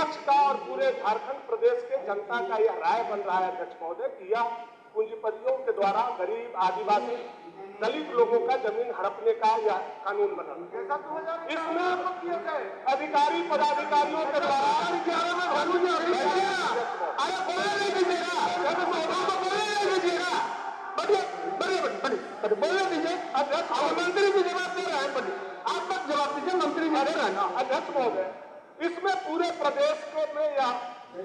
विपक्ष का और पूरे झारखंड प्रदेश के जनता का यह राय बन रहा है अध्यक्ष महोदय कि यह पूंजीपतियों के द्वारा गरीब आदिवासी दलित लोगों का जमीन हड़पने का यह कानून बना। इसमें अधिकारी पदाधिकारियों के द्वारा बोलने दीजिए अध्यक्ष, मंत्री भी जवाब दे रहे हैं, आप तक जवाब दीजिए, मंत्री भी दे रहे हैं। अध्यक्ष महोदय, इसमें पूरे प्रदेश में यह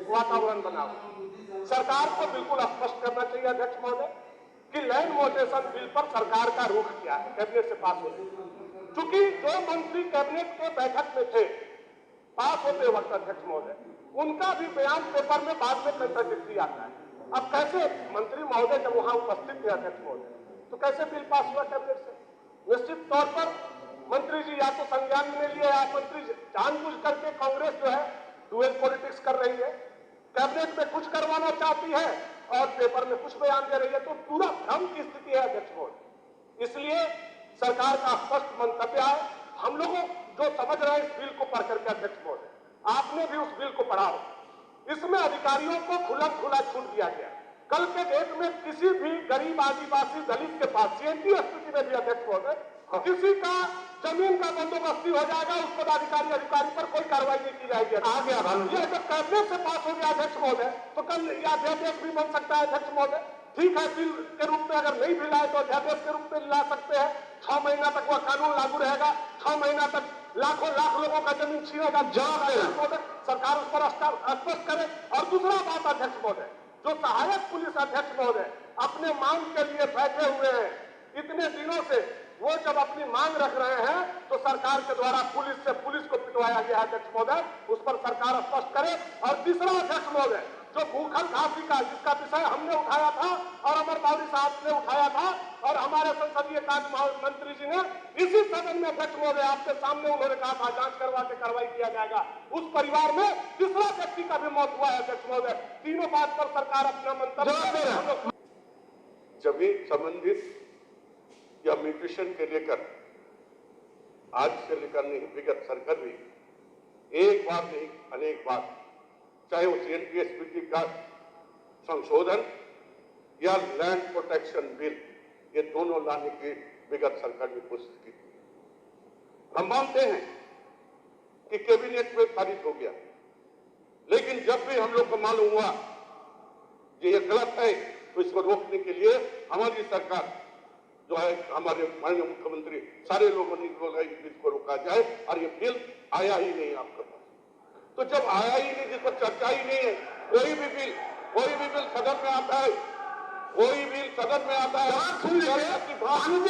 वातावरण बना हुआ। सरकार को बिल्कुल स्पष्ट करना चाहिए अध्यक्ष महोदय कि लैंड मोटेशन बिल पर सरकार का रुख क्या है कैबिनेट से पास होने। चूंकि जो मंत्री कैबिनेट के बैठक में थे पास होते वक्त अध्यक्ष महोदय, उनका भी बयान पेपर में बाद में कंट्राडिक्टरी आता है। अब कैसे मंत्री महोदय जब वहां उपस्थित थे अध्यक्ष महोदय, तो कैसे बिल पास हुआ कैबिनेट से? निश्चित तौर पर मंत्री जी या तो संज्ञान में लिए या मंत्री जानबूझ करके कांग्रेस जो है डुअल पॉलिटिक्स कर रही है, कैबिनेट में कुछ करवाना चाहती है और पेपर में कुछ बयान दे रही है, तो पूरा भ्रम की स्थिति है अध्यक्ष महोदय। इसलिए सरकार का स्पष्ट मंतव्य है। हम लोगों जो समझ रहे हैं इस बिल को पढ़ करके अध्यक्ष महोदय, आपने भी उस बिल को पढ़ा हो, इसमें अधिकारियों को खुला छूट दिया गया। कल के डेट में किसी भी गरीब आदिवासी दलित के पास सीएनटी स्थिति में भी अध्यक्ष महोदय किसी का जमीन का बंदोबस्ती हो जाएगा, उस पदाधिकारी अधिकारी पर कोई कार्रवाई नहीं की जाएगी। आ गया ये जब कैबिनेट से पास हो गया अध्यक्ष महोदय, तो कल अध्यादेश भी बन सकता है अध्यक्छ महोदय। ठीक है, बिल के रूप में अगर नहीं भी लाए तो अध्यादेश के रूप में ला सकते हैं। 6 महीना तक वह कानून लागू रहेगा, 6 महीना तक लाखों लाख लोगों का जमीन छीनेगा। जवाब सरकार उस पर स्पष्ट करे। और दूसरा बात अध्यक्ष महोदय, जो सहायक पुलिस अध्यक्ष महोदय अपने मांग के लिए बैठे हुए हैं इतने दिनों से, वो जब अपनी मांग रख रहे हैं तो सरकार के द्वारा पुलिस को पिटवाया गया अध्यक्ष महोदय, उस पर सरकार स्पष्ट करे। और तीसरा अध्यक्ष महोदय, जो भूखल घासी का जिसका विषय हमने उठाया था और अमर बावरी साहब ने उठाया था और हमारे संसदीय कार्य मंत्री जी ने इसी सदन में अध्यक्ष महोदय आपके सामने उन्होंने कहा था जांच करवा के कार्रवाई किया जाएगा। उस परिवार में तीसरा व्यक्ति का भी मौत हुआ है अध्यक्ष महोदय। तीनों बात पर सरकार अपना मंतव्य जमीन संबंधित या म्यूटेशन के लेकर आज से लेकर नहीं विगत सरकार भी एक बार नहीं अनेक बार, चाहे वो सीएनटीएसपी का संशोधन या लैंड प्रोटेक्शन बिल, ये दोनों लाने की विगत सरकार ने कोशिश की। हम मानते हैं कि कैबिनेट में पारित हो गया, लेकिन जब भी हम लोग को मालूम हुआ कि ये गलत है तो इसको रोकने के लिए हमारी सरकार जो है, हमारे माननीय मुख्यमंत्री सारे लोगों ने बोला इस बिल को रोका जाए और ये बिल आया ही नहीं आपके पास। तो जब आया ही नहीं, जिस पर चर्चा ही नहीं है, कोई भी बिल सदन में आता है, कोई बिल सदन में आता है,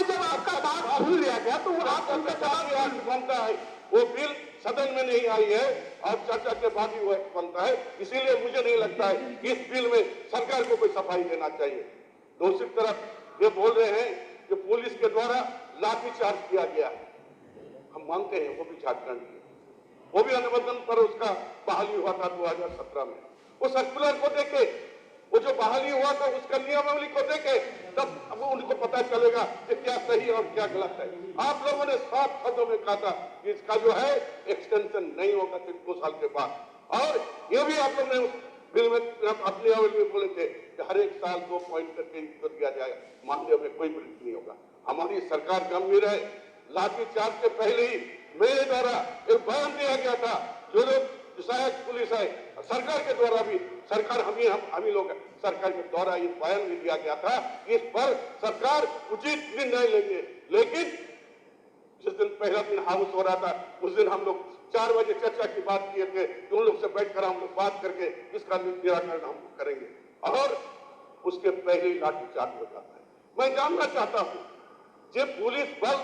जब आपका बात भूल लिया गया तो आप उनका जवाब बनता है। वो बिल सदन में नहीं आई है और चर्चा के बाद ही वो बनता है। इसीलिए मुझे नहीं लगता है कि इस बिल में सरकार को कोई सफाई देना चाहिए। दूसरी तरफ ये बोल रहे हैं कि पुलिस के द्वारा लाठीचार्ज किया गया। हम मानते हैं वो भी झारखंड की, वो भी अनुबंधन पर उसका बहाली हुआ था 2017 में। उस सर्कुलर को देखे, वो जो बहाली हुआ था उसका नियमावली को देखे, तब अब उनको पता चलेगा कि क्या सही और क्या गलत है। आप लोगों ने साफ शब्दों में कहा था कि इसका जो है एक्सटेंशन नहीं होगा सिर्फ 2 साल के बाद, और ये भी आप लोग ने उस बिल में अपने अवधि में बोले थे कि हर एक साल 2 पॉइंट करके दिया जाएगा। मानने में कोई वृद्धि नहीं होगा। हमारी सरकार गंभीर है। लाठीचार्ज से पहले ही मेरे द्वारा एक बयान दिया गया था, जो लोग सहायक पुलिस है सरकार के द्वारा भी, सरकार हम ही लोग सरकार के द्वारा ये बयान भी दिया गया था, इस पर सरकार उचित निर्णय लेंगे। लेकिन जिस दिन पहला दिन हाउस हो रहा था, उस दिन हम लोग 4 बजे चर्चा की बात किए थे कि उन लोग से बैठकर हम लोग बात करके इसका निराकरण हम करेंगे, और उसके पहले ही लाठीचार्ज हो जाता है। मैं जानना चाहता हूं, जो पुलिस बल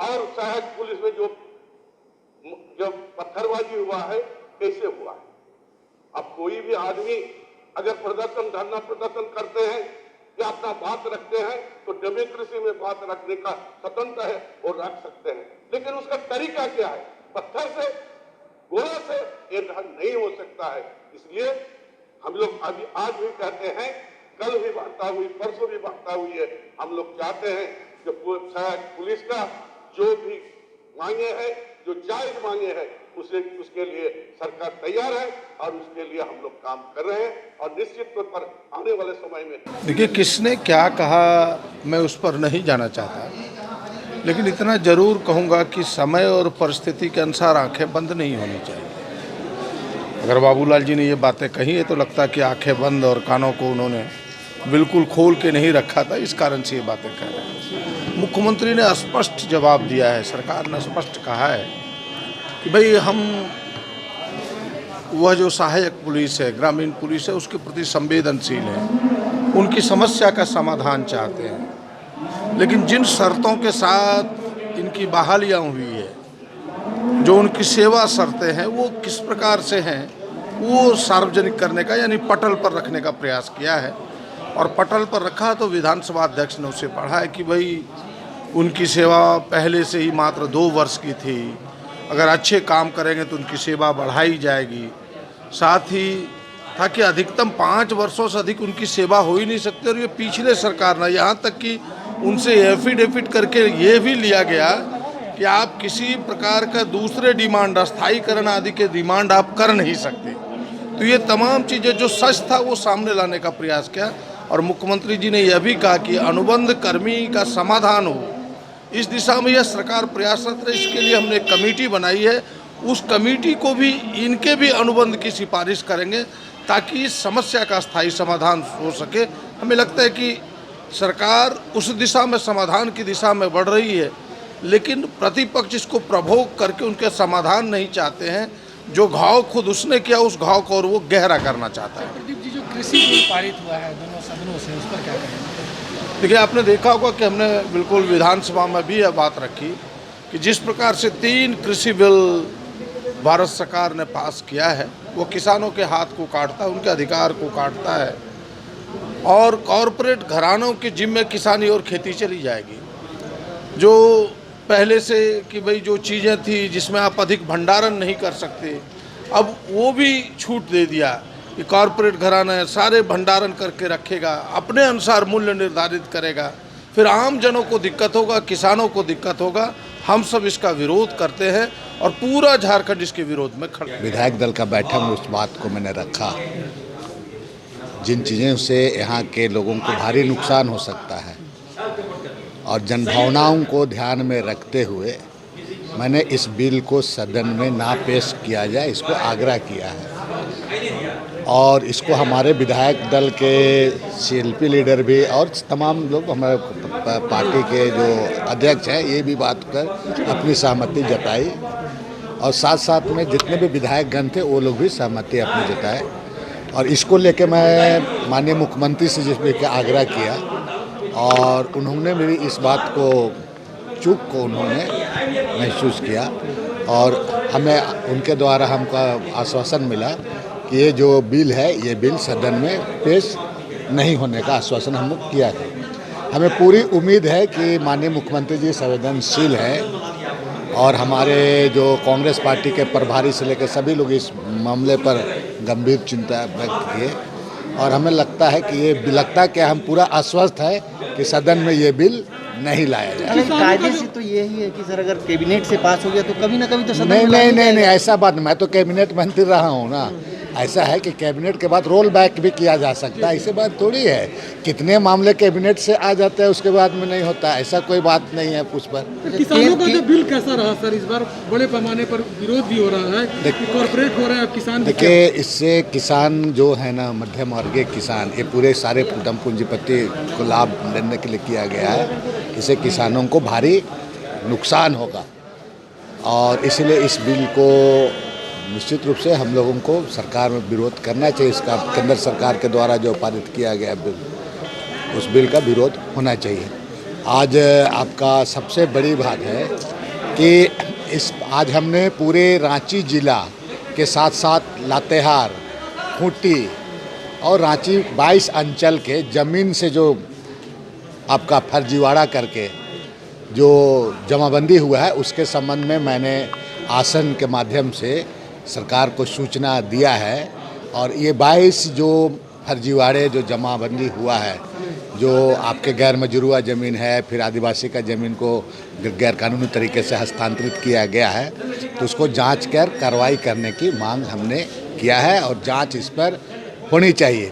और सहायक पुलिस में जो पत्थरबाजी हुआ है कैसे हुआ है? अब कोई भी आदमी अगर धरना प्रदर्शन करते हैं या अपना बात रखते हैं तो डेमोक्रेसी में बात रखने का स्वतंत्र है और रख सकते हैं, लेकिन उसका तरीका क्या है? पत्थर से, गोला से ये नहीं हो सकता है। इसलिए हम लोग अभी आज भी कहते हैं, कल भी वार्ता हुई, परसों भी वार्ता हुई है, हम लोग चाहते हैं कि पुलिस का जो भी मांगे हैं, जो जायज मांगे हैं, उसके लिए सरकार तैयार है और उसके लिए हम लोग काम कर रहे हैं और निश्चित तौर पर आने वाले समय में। देखिए, किसने क्या कहा मैं उस पर नहीं जाना चाहता, लेकिन इतना जरूर कहूँगा कि समय और परिस्थिति के अनुसार आंखें बंद नहीं होनी चाहिए। अगर बाबूलाल जी ने ये बातें कही है तो लगता है कि आंखें बंद और कानों को उन्होंने बिल्कुल खोल के नहीं रखा था, इस कारण से ये बातें कह रहे हैं। मुख्यमंत्री ने स्पष्ट जवाब दिया है, सरकार ने स्पष्ट कहा है कि भाई हम वह जो सहायक पुलिस है, ग्रामीण पुलिस है, उसके प्रति संवेदनशील हैं, उनकी समस्या का समाधान चाहते हैं, लेकिन जिन शर्तों के साथ इनकी बहालियाँ हुई है, जो उनकी सेवा शर्तें हैं, वो किस प्रकार से हैं, वो सार्वजनिक करने का यानी पटल पर रखने का प्रयास किया है। और पटल पर रखा तो विधानसभा अध्यक्ष ने उसे पढ़ा है कि भाई उनकी सेवा पहले से ही मात्र 2 वर्ष की थी, अगर अच्छे काम करेंगे तो उनकी सेवा बढ़ाई जाएगी, साथ ही ताकि अधिकतम 5 वर्षों से अधिक उनकी सेवा हो ही नहीं सकती। और ये पिछले सरकार ने यहाँ तक कि उनसे एफिडेविट करके ये भी लिया गया कि आप किसी प्रकार का दूसरे डिमांड, अस्थायीकरण आदि के डिमांड आप कर नहीं सकते। तो ये तमाम चीज़ें जो सच था वो सामने लाने का प्रयास किया। और मुख्यमंत्री जी ने यह भी कहा कि अनुबंध कर्मी का समाधान हो, इस दिशा में यह सरकार प्रयासरत है। इसके लिए हमने एक कमेटी बनाई है, उस कमेटी को भी इनके भी अनुबंध की सिफारिश करेंगे ताकि इस समस्या का स्थायी समाधान हो सके। हमें लगता है कि सरकार उस दिशा में, समाधान की दिशा में बढ़ रही है, लेकिन प्रतिपक्ष इसको प्रभोग करके उनके समाधान नहीं चाहते हैं। जो घाव खुद उसने किया, उस घाव को और वो गहरा करना चाहता है। प्रदीप जी, जो कृषि बिल पारित हुआ है दोनों सदनों से, उस पर क्या कहेंगे? देखिए, आपने देखा होगा कि हमने बिल्कुल विधानसभा में भी यह बात रखी कि जिस प्रकार से 3 कृषि बिल भारत सरकार ने पास किया है, वो किसानों के हाथ को काटता है, उनके अधिकार को काटता है और कॉरपोरेट घरानों के जिम्मे किसानी और खेती चली जाएगी। जो पहले से कि भाई जो चीज़ें थी जिसमें आप अधिक भंडारण नहीं कर सकते, अब वो भी छूट दे दिया कि कॉरपोरेट घराना सारे भंडारण करके रखेगा, अपने अनुसार मूल्य निर्धारित करेगा, फिर आम जनों को दिक्कत होगा, किसानों को दिक्कत होगा। हम सब इसका विरोध करते हैं और पूरा झारखंड इसके विरोध में खड़ा है। विधायक दल का बैठक में उस बात को मैंने रखा, जिन चीज़ों से यहाँ के लोगों को भारी नुकसान हो सकता है और जनभावनाओं को ध्यान में रखते हुए मैंने इस बिल को सदन में ना पेश किया जाए, इसको आग्रह किया है। और इसको हमारे विधायक दल के शिल्पी लीडर भी और तमाम लोग, हमारे पार्टी के जो अध्यक्ष हैं, ये भी बात कर अपनी सहमति जताई और साथ साथ में जितने भी विधायकगण थे वो लोग भी सहमति अपनी जताए। और इसको लेके मैं माननीय मुख्यमंत्री से जिसमें आग्रह किया और उन्होंने भी इस बात को, चूक को उन्होंने महसूस किया और हमें उनके द्वारा हमको आश्वासन मिला कि ये जो बिल है, ये बिल सदन में पेश नहीं होने का आश्वासन हम लोग किया है। हमें पूरी उम्मीद है कि माननीय मुख्यमंत्री जी संवेदनशील हैं और हमारे जो कांग्रेस पार्टी के प्रभारी से लेकर सभी लोग इस मामले पर गंभीर चिंता व्यक्त किए और हमें लगता है कि ये लगता है कि हम पूरा आश्वस्त है कि सदन में ये बिल नहीं लाया जाए। कायदे से तो यही है कि सर अगर कैबिनेट से पास हो गया तो कभी ना कभी तो सदन नहीं में नहीं नहीं नहीं ऐसा बात, मैं तो कैबिनेट मंत्री रहा हूँ ना। ऐसा है कि कैबिनेट के बाद रोल बैक भी किया जा सकता है, ऐसी बात थोड़ी है। कितने मामले कैबिनेट से आ जाते हैं उसके बाद में नहीं होता, ऐसा कोई बात नहीं है। उस पर किसानों का जो बिल कैसा रहा सर? इस बार बड़े पैमाने पर विरोध भी हो रहा है, कॉर्पोरेट हो रहा है, किसान। देखिए, इससे किसान जो है ना, मध्यम वर्गीय किसान, ये पूरे सारे उद्यम पूंजीपति को लाभ देने के लिए किया गया है। इससे किसानों को भारी नुकसान होगा और इसलिए इस बिल को निश्चित रूप से हम लोगों को सरकार में विरोध करना चाहिए। इसका केंद्र सरकार के द्वारा जो पारित किया गया बिल, उस बिल का विरोध होना चाहिए। आज आपका सबसे बड़ी बात है कि आज हमने पूरे रांची जिला के साथ साथ लातेहार, खूंटी और रांची 22 अंचल के ज़मीन से जो आपका फर्जीवाड़ा करके जो जमाबंदी हुआ है, उसके संबंध में मैंने आसन के माध्यम से सरकार को सूचना दिया है और ये 22 जो फर्जीवाड़े जो जमाबंदी हुआ है, जो आपके गैर मजरूआ ज़मीन है, फिर आदिवासी का ज़मीन को गैर कानूनी तरीके से हस्तांतरित किया गया है, तो उसको जांच कर कार्रवाई करने की मांग हमने किया है और जांच इस पर होनी चाहिए।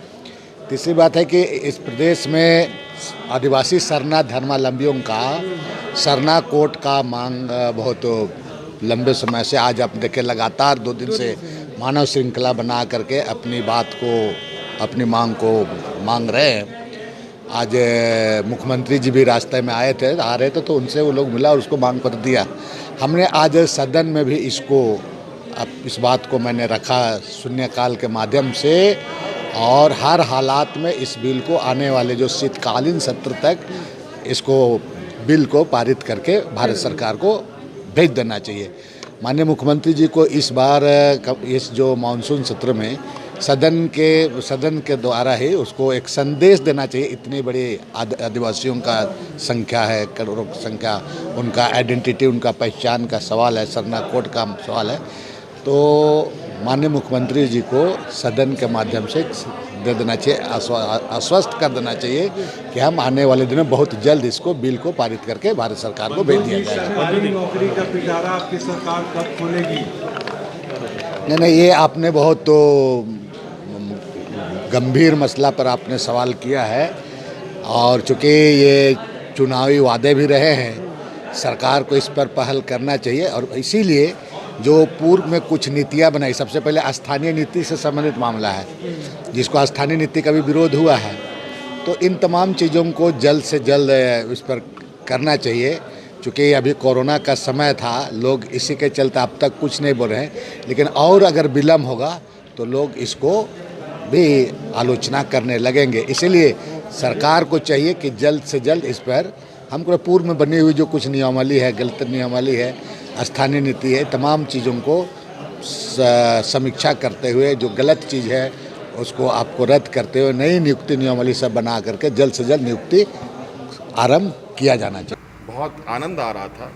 तीसरी बात है कि इस प्रदेश में आदिवासी सरना धर्मावलंबियों का सरना कोर्ट का मांग बहुत लंबे समय से, आज आप देखें लगातार 2 दिन से मानव श्रृंखला बना करके अपनी बात को, अपनी मांग को मांग रहे हैं। आज मुख्यमंत्री जी भी रास्ते में आ रहे थे तो उनसे वो लोग मिला और उसको मांग पत्र दिया। हमने आज सदन में भी इसको, अब इस बात को मैंने रखा शून्यकाल के माध्यम से, और हर हालात में इस बिल को आने वाले जो शीतकालीन सत्र तक इसको बिल को पारित करके भारत सरकार को भेज देना चाहिए। माननीय मुख्यमंत्री जी को इस बार इस जो मानसून सत्र में सदन के द्वारा ही उसको एक संदेश देना चाहिए। इतनी बड़ी आदिवासियों का संख्या है, करोड़ों की संख्या, उनका आइडेंटिटी, उनका पहचान का सवाल है, सरना कोड का सवाल है, तो माननीय मुख्यमंत्री जी को सदन के माध्यम से दे देना चाहिए, आश्वस्त कर देना चाहिए कि हम आने वाले दिनों में बहुत जल्द इसको बिल को पारित करके भारत सरकार को भेज दिया जाएगा। नौकरी का पिटारा आपकी सरकार कब खोलेगी? नहीं, ये आपने बहुत तो गंभीर मसला पर आपने सवाल किया है, और चूँकि ये चुनावी वादे भी रहे हैं, सरकार को इस पर पहल करना चाहिए। और इसीलिए जो पूर्व में कुछ नीतियाँ बनाई, सबसे पहले स्थानीय नीति से संबंधित मामला है, जिसको स्थानीय नीति का भी विरोध हुआ है, तो इन तमाम चीज़ों को जल्द से जल्द इस पर करना चाहिए। चूँकि अभी कोरोना का समय था, लोग इसी के चलते अब तक कुछ नहीं बोल रहे हैं, लेकिन और अगर विलम्ब होगा तो लोग इसको भी आलोचना करने लगेंगे। इसीलिए सरकार को चाहिए कि जल्द से जल्द इस पर, हमको पूर्व में बनी हुई जो कुछ नियमावली है, गलत नियमावली है, स्थानीय नीति है, तमाम चीज़ों को समीक्षा करते हुए जो गलत चीज़ है उसको आपको रद्द करते हुए नई नियुक्ति नियमावली सब बना करके जल्द से जल्द नियुक्ति आरंभ किया जाना चाहिए। बहुत आनंद आ रहा था,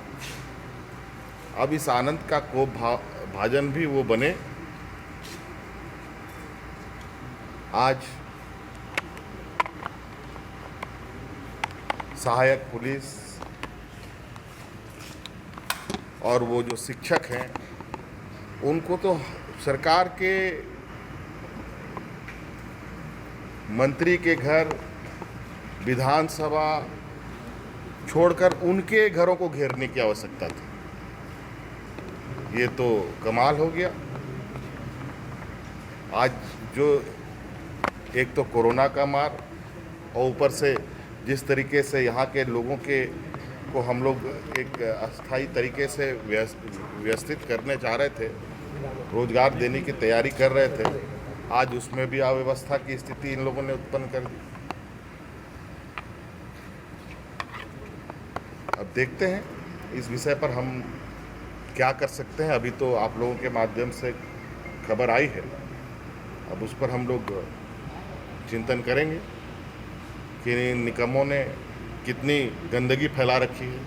अब इस आनंद का को भाजन भी वो बने। आज सहायक पुलिस और वो जो शिक्षक हैं, उनको तो सरकार के मंत्री के घर, विधानसभा छोड़कर उनके घरों को घेरने की आवश्यकता थी। ये तो कमाल हो गया। आज जो एक तो कोरोना का मार, और ऊपर से जिस तरीके से यहाँ के लोगों को हम लोग एक अस्थायी तरीके से व्यवस्थित करने चाह रहे थे, रोजगार देने की तैयारी कर रहे थे, आज उसमें भी अव्यवस्था की स्थिति इन लोगों ने उत्पन्न कर दी। अब देखते हैं इस विषय पर हम क्या कर सकते हैं। अभी तो आप लोगों के माध्यम से खबर आई है, अब उस पर हम लोग चिंतन करेंगे कि इन निकम्मों ने कितनी गंदगी फैला रखी है।